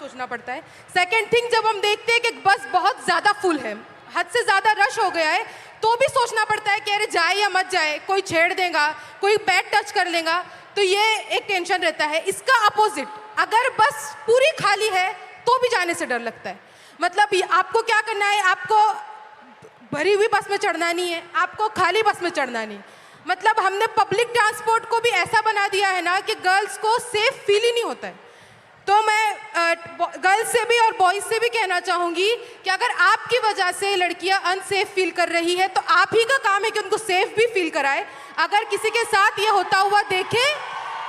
सोचना पड़ता है। सेकेंड थिंग, जब हम देखते हैं कि बस बहुत ज़्यादा फुल है, हद से ज़्यादा रश हो गया है, तो भी सोचना पड़ता है कि अरे जाए या मत जाए, कोई छेड़ देगा, कोई बैड टच कर लेगा, तो ये एक टेंशन रहता है। इसका अपोजिट, अगर बस पूरी खाली है तो भी जाने से डर लगता है। मतलब आपको क्या करना है, आपको भरी हुई बस में चढ़ना नहीं है, आपको खाली बस में चढ़ना नहीं। मतलब हमने पब्लिक ट्रांसपोर्ट को भी ऐसा बना दिया है ना कि गर्ल्स को सेफ फील ही नहीं होता है। तो मैं गर्ल्स से भी और बॉयज़ से भी कहना चाहूँगी कि अगर आपकी वजह से लड़कियां अनसेफ फील कर रही है तो आप ही का काम है कि उनको सेफ भी फील कराए। अगर किसी के साथ ये होता हुआ देखें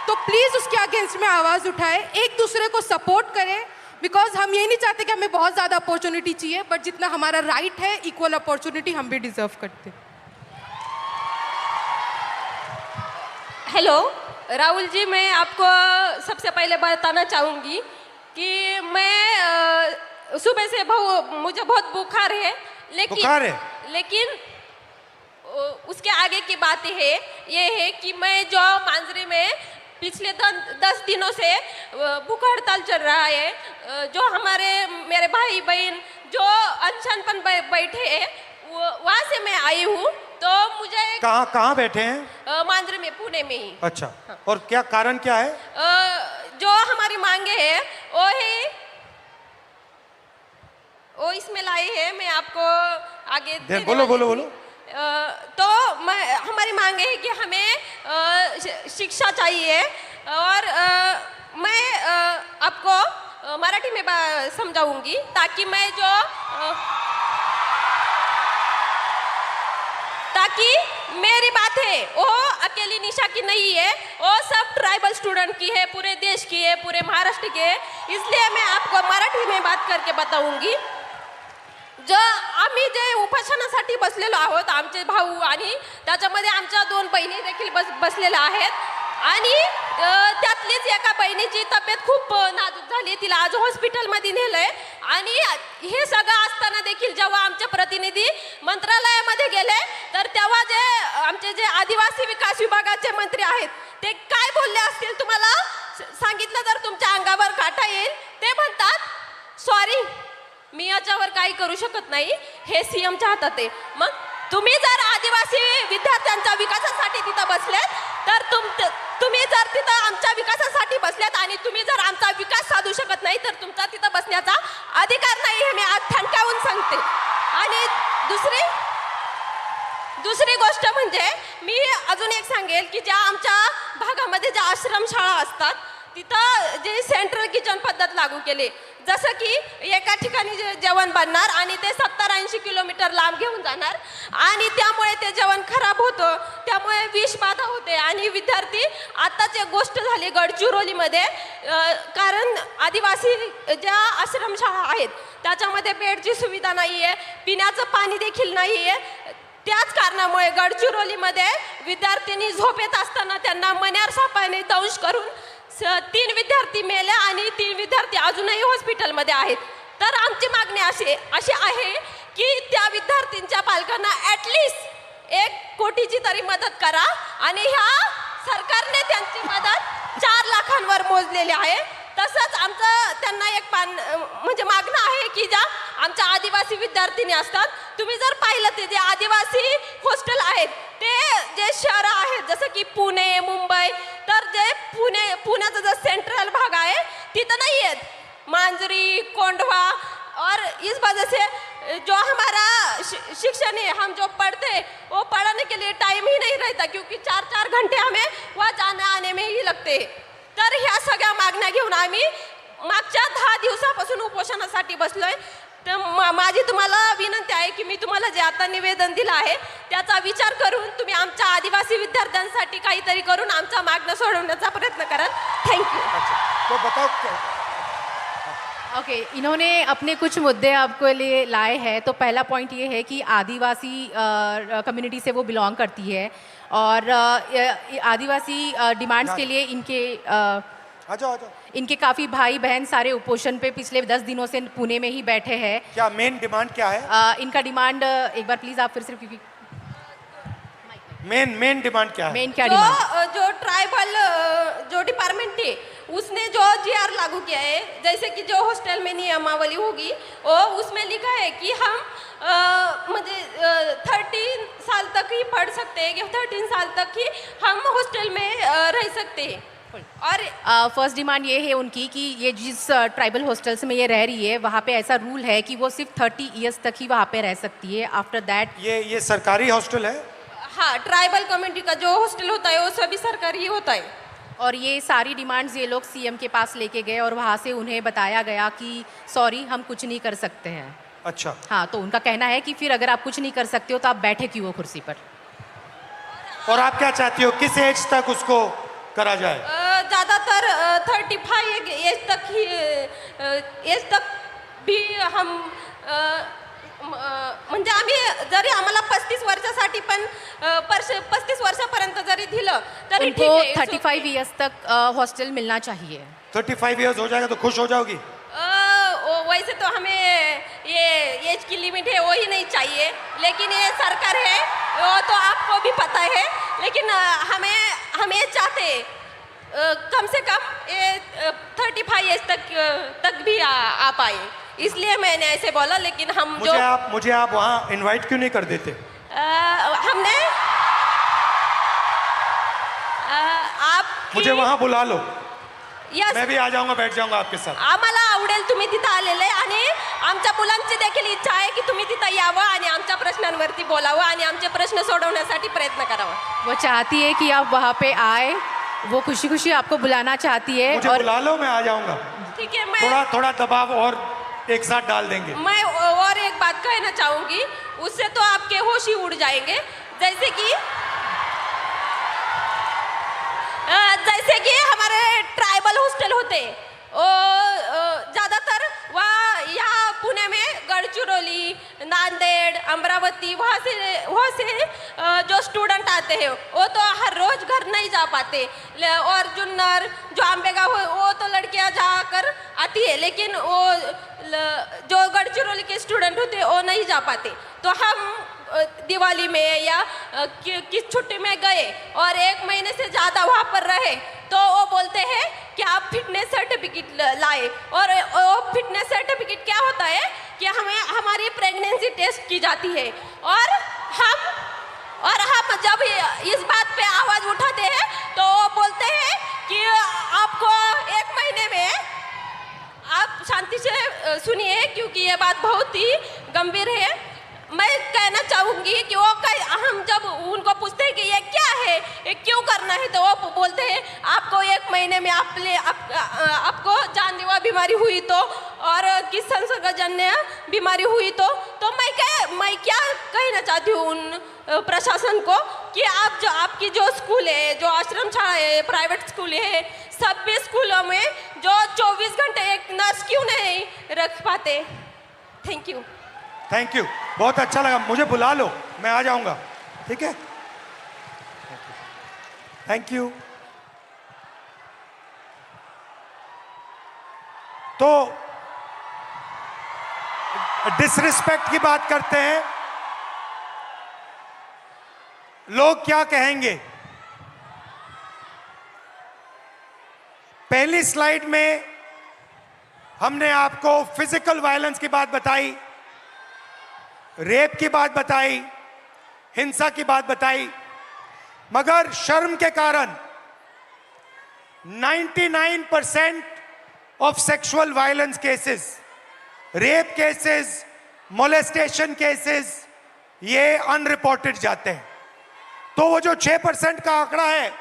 तो प्लीज़ उसके अगेंस्ट में आवाज़ उठाए, एक दूसरे को सपोर्ट करें। बिकॉज हम ये नहीं चाहते कि हमें बहुत ज़्यादा अपॉर्चुनिटी चाहिए, बट जितना हमारा राइट है इक्वल अपॉर्चुनिटी हम भी डिजर्व करते। हेलो राहुल जी, मैं आपको सबसे पहले बताना चाहूँगी कि मैं सुबह से मुझे बहुत बुखार है, लेकिन उसके आगे की बात ये है कि मैं जो मांजरी में पिछले 10 दिनों से भूख हड़ताल चल रहा है, जो मेरे भाई बहन जो अनशन पर बैठे हैं, वहाँ से मैं आई हूँ। तो मुझे कहाँ बैठे हैं? मांजरी में, पुणे में ही। अच्छा, हाँ। और क्या कारण क्या है? जो हमारी मांगे है वो इसमें लाए हैं, मैं आपको आगे बोलो। तो हमारी मांग है कि हमें शिक्षा चाहिए, और मैं आपको मराठी में समझाऊंगी ताकि मेरी बात है वो अकेली निशा की नहीं है, वो सब ट्राइबल स्टूडेंट की है, पूरे देश की है, पूरे महाराष्ट्र की है। इसलिए मैं आपको मराठी में बात करके बताऊंगी। जो आम्ही जे उपोषणासाठी बसलेलो आहोत, आमचे भाऊ आणि त्याच्यामध्ये आमच्या 2 बहिणी देखील बसलेल्या आहेत, आणि त्यातलीच एका बहिणीची तब्येत खूप नाजूक झाली, तिला आज हॉस्पिटलमध्ये नेलंय। आणि हे सगळं असताना देखील जेव्हा आमचे प्रतिनिधी मंत्रालयामध्ये गेले तर तेव्हा आमचे जे आदिवासी विकास विभागाचे मंत्री आहेत ते काय बोलले असतील तुम्हाला सांगितलं तर तुमच्या अंगावर काटा येईल। ते म्हणतात सॉरी, मी याच्यावर काही करू शकत नाही, हे सीएमच्या हातात आहे। मग तुम्ही जर आदिवासी विद्यार्थ्यांच्या विकासासाठी तिथं बसलेत तर तुम्ही जर तिथं आमच्या विकासासाठी बसलेत आणि तुम्ही जर आमचा विकास साधू शकत नाही तर तुमचा तिथं बसण्याचा अधिकार नाही, हे मी आज ठणकावून सांगते। आणि दुसरी गोष्ट म्हणजे मी अजून एक सांगेल की ज्या आमच्या भागामध्ये ज्या आश्रमशाळा असतात तिथं जे सेंट्रल किचन पद्धत लागू केली, जसं की एका ठिकाणी जेवण बनणार आणि ते 70-80 किलोमीटर लांब घेऊन जाणार, आणि त्यामुळे ते जेवण खराब होतं, त्यामुळे विषबाधा होते। आणि विद्यार्थी, आताच एक गोष्ट झाली गडचिरोलीमध्ये, कारण आदिवासी ज्या आश्रमशाळा आहेत त्याच्यामध्ये बेडची सुविधा नाही आहे, पिण्याचं पाणी देखील नाही आहे। त्याच कारणामुळे गडचिरोलीमध्ये विद्यार्थ्यांनी झोपेत असताना त्यांना मण्यार सापाने दंश करून 3 विद्यार्थी मेले आणि 3 विद्यार्थी अजूनही हॉस्पिटलमध्ये आहेत। तर आमची मागणी अशी आहे की त्या विद्यार्थ्यांच्या पालकांना ॲटलिस्ट 1 कोटीची तरी मदत करा, आणि ह्या सरकारने त्यांची मदत 4 लाखांवर मोजलेली आहे। तसंच आमचं त्यांना एक म्हणजे मागणं आहे की ज्या आमच्या आदिवासी विद्यार्थिनी असतात, तुम्ही जर पाहिलं ते जे आदिवासी हॉस्टेल आहेत ते जे शहरं आहेत जसं की पुणे, मुंबई, तर जे पुण्याचा जो सेंट्रल भाग आहे तिथं नाही आहेत, मांजरी, कोंढवा, और इस वजह से जो हमारा शिक्षण है, हम जो पढ़ते हैं वो पढ़ने के लिए टाइम ही नहीं रहता, क्योंकि 4-4 घंटे हमें वहाँ जाने आने में ही लगते हैं। तर ह्या सगळ्या मागण्या घेऊन आम्ही मागच्या 10 दिवसापासून उपोषणासाठी बसलोय। तर माझी तुम्हाला विनंती आहे की मी तुम्हाला जे आता निवेदन दिलं आहे त्याचा विचार करून तुम्ही आमच्या आदिवासी विद्यार्थ्यांसाठी काहीतरी करून आमचा मागणं सोडवण्याचा प्रयत्न कराल। थँक्यू। तो बताओ। ओके, इन्होंने अपने कुछ मुद्दे आपके लिए लाए हैं। तो पहला पॉइंट ये है कि आदिवासी कम्युनिटी से वो बिलोंग करती है, और आदिवासी डिमांड्स के लिए इनके काफ़ी भाई बहन सारे उपोषण पे पिछले 10 दिनों से पुणे में ही बैठे हैं। क्या मेन डिमांड क्या है? इनका डिमांड, एक बार प्लीज़ आप फिर से, क्योंकि मेन डिमांड क्या है? मेन क्या डिमांड? जो ट्राइबल जो डिपार्टमेंट है उसने जो जीआर लागू किया है, जैसे कि जो हॉस्टल में नियमावली होगी वो उसमें लिखा है कि हम मुझे 13 साल तक ही पढ़ सकते हैं, कि 13 साल तक ही हम हॉस्टल में रह सकते हैं। और फर्स्ट डिमांड ये है उनकी कि ये जिस ट्राइबल हॉस्टल्स में ये रह रही है वहाँ पे ऐसा रूल है कि वो सिर्फ 30 इयर्स तक ही वहाँ पे रह सकती है। आफ्टर दैट ये सरकारी हॉस्टल है? हाँ, ट्राइबल कम्युनिटी का जो हॉस्टल होता है वो सभी सरकारी होता है। और ये सारी डिमांड्स ये लोग सीएम के पास लेके गए और वहाँ से उन्हें बताया गया कि सॉरी हम कुछ नहीं कर सकते हैं। अच्छा, हाँ, तो उनका कहना है कि फिर अगर आप कुछ नहीं कर सकते हो तो आप बैठे क्यों हो कुर्सी पर। और आप क्या चाहती हो, किस एज तक उसको करा जाए? ज़्यादातर 35 एज तक ही एज तक भी हम म्हणजे आम्ही जरी आम्हाला 35 वर्षासाठी पण 35 वर्षापर्यंत जरी दिलं तरी ठीक उनको आहे। 35 इयर्स तक हॉस्टल मिलना चाहिए। 35 इयर्स हो जाएगा तो खुश हो जाओगी? वैसे तो हमें ये एज की लिमिट है वो ही नहीं चाहिए, लेकिन ये सरकार है वो तो आपको भी पता है, लेकिन हम ये चाहते कम से कम ये 35 एज तक भी आ पाए, इसलिए मैंने ऐसे बोला। लेकिन हम मुझे आप वहाँ इनवाइट क्यों नहीं कर देते? हमने आप मुझे वहाँ बुला लो, यस, मैं भी आ जाऊंगा, बैठ जाऊंगा आपके साथ। आम्हाला आवडेल तुम्ही तिथं आलेले, आणि आमच्या मुलांची देखील इच्छा आहे की तुम्ही तिथं यावं आणि आमच्या प्रश्नांवरती बोलावं आणि आमचे प्रश्न सोडवण्यासाठी प्रयत्न करावा। वो चाहती है कि आप वहाँ पे आए, वो खुशी खुशी आपको बुलाना चाहती है। मुझे और बुला लो, मैं आ जाऊंगा। ठीक है, थोड़ा दबाव और एक साथ डाल देंगे। मैं और एक बात कहना चाहूंगी, उससे तो आपके होश ही उड़ जाएंगे। जैसे कि हमारे ट्राइबल हॉस्टल होते ज़्यादातर वहाँ यहाँ पुणे में गढ़चिरौली, नांदेड़, अमरावती वहाँ से जो स्टूडेंट आते हैं वो तो हर रोज़ घर नहीं जा पाते, और जुन्नर जो आंबेगांव वो तो लड़कियाँ जाकर आती है, लेकिन वो जो गढ़चिरौली के स्टूडेंट होते वो नहीं जा पाते। तो हम दिवाली में या किस छुट्टी में गए और 1 महीने से ज़्यादा वहाँ पर रहे तो वो बोलते हैं कि आप फिटनेस सर्टिफिकेट लाए, और वो फिटनेस सर्टिफिकेट क्या होता है कि हमारी प्रेगनेंसी टेस्ट की जाती है, और हम जब इस बात पे आवाज़ उठाते हैं तो वो बोलते हैं कि आपको 1 महीने में, आप शांति से सुनिए क्योंकि ये बात बहुत ही गंभीर है। मैं कहना चाहूँगी कि हम जब उनको पूछते हैं कि ये क्या है, ये क्यों करना है, तो वो बोलते हैं आपको 1 महीने में आपको जानलेवा बीमारी हुई तो, और किस संसर्गजन्य बीमारी हुई तो मैं क्या कहना चाहती हूँ उन प्रशासन को कि आपकी जो स्कूल है, जो आश्रम शाला है, प्राइवेट स्कूल है, सभी स्कूलों में जो 24 घंटे एक नर्स क्यों नहीं रख पाते। थैंक यू, बहुत अच्छा लगा। मुझे बुला लो, मैं आ जाऊंगा, ठीक है? Thank you. तो डिसरिस्पेक्ट की बात करते हैं, लोग क्या कहेंगे। पहली स्लाइड में हमने आपको फिजिकल वायलेंस की बात बताई, रेप की बात बताई, हिंसा की बात बताई, मगर शर्म के कारण 99% of sexual violence cases, rape cases, molestation cases ये अनरिपोर्टेड जाते हैं। तो वो जो 6% का आंकड़ा है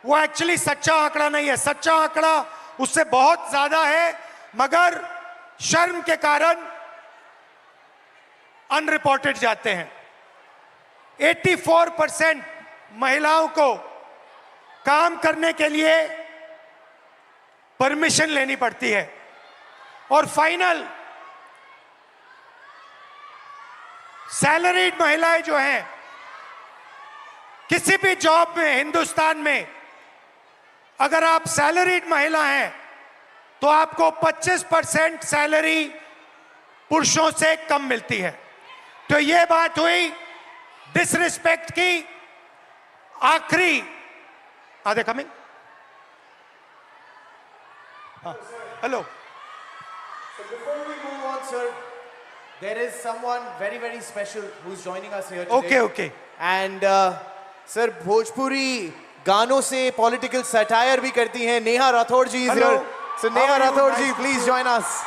वो एक्चुअली सच्चा आंकड़ा नहीं है, सच्चा आंकड़ा उससे बहुत ज्यादा है, मगर शर्म के कारण अनरिपोर्टेड जाते हैं। 84% महिलाओं को काम करने के लिए परमिशन लेनी पड़ती है, और फाइनल सैलरीड महिलाएं जो हैं किसी भी जॉब में हिंदुस्तान में, अगर आप सैलरीड महिला हैं तो आपको 25% सैलरी पुरुषों से कम मिलती है। तो ये बात हुई डिसरिस्पेक्ट की, आखिरी, are they coming? Hello, Before we move on, sir, there is someone very, very special who's joining us here today. okay, okay. And sir, Bhojpuri गानों से political satire भी करती हैं. Neha Rathod ji is Hello. here. So How Neha are you? Rathod Nice ji, to please see you. join us.